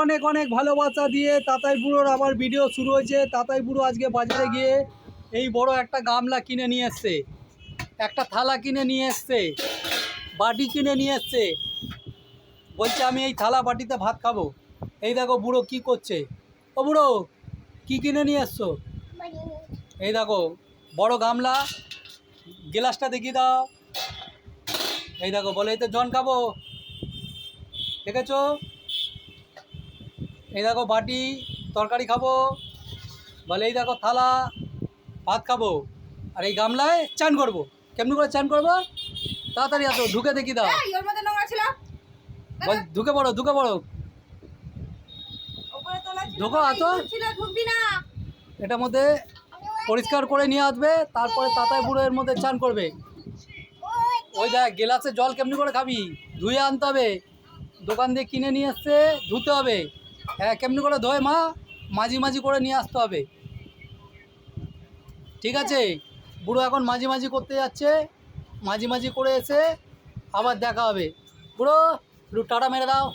অনেক অনেক ভালোবাসা দিয়ে তাতাই বুড়োর আবার ভিডিও শুরু হয়েছে। তাতাই বুড়ো আজকে বাজারে গিয়ে এই বড় একটা গামলা কিনে নিয়ে এসছে, একটা থালা কিনে নিয়ে এসছে, বাটি কিনে নিয়ে এসছে। বলছে আমি এই থালা বাটিতে ভাত খাবো। এই দেখো বুড়ো কি করছে। ও বুড়ো, কি কিনে নিয়ে এসছো? এই দেখো বড় গামলা, গ্লাসটা দেখিয়ে দাও। এই দেখো বলে এই তো জন খাবো, দেখেছো? এই দেখো বাটি, তরকারি খাবো। বলে এই দেখো থালা, ভাত খাবো। আর এই গামলায় চান করবো। কেমনি করে চান করবো? তাড়াতাড়ি আসো, ঢুকে দেখি দাও। বল ঢুকে পড়ো, ঢুকে পড়ো, ঢুকো আসো। এটার মধ্যে পরিষ্কার করে নিয়ে আসবে, তারপরে তাতাই বুড়ো এর মধ্যে চান করবে। ওই দেখ গ্লাসে জল কেমনি করে খাবি, ধুয়ে আনতে হবে। দোকান দিয়ে কিনে নিয়ে এসছে, ধুতে হবে। হ্যাঁ কেমনি করে ধোয় মা, মাঝি মাঝি করে নিয়ে আসতে হবে। ঠিক আছে, বুড়ো এখন মাঝি মাঝি করতে যাচ্ছে। মাঝি মাঝি করে এসে আবার দেখা হবে। বুড়ো একটু টাটা মেরে দাও।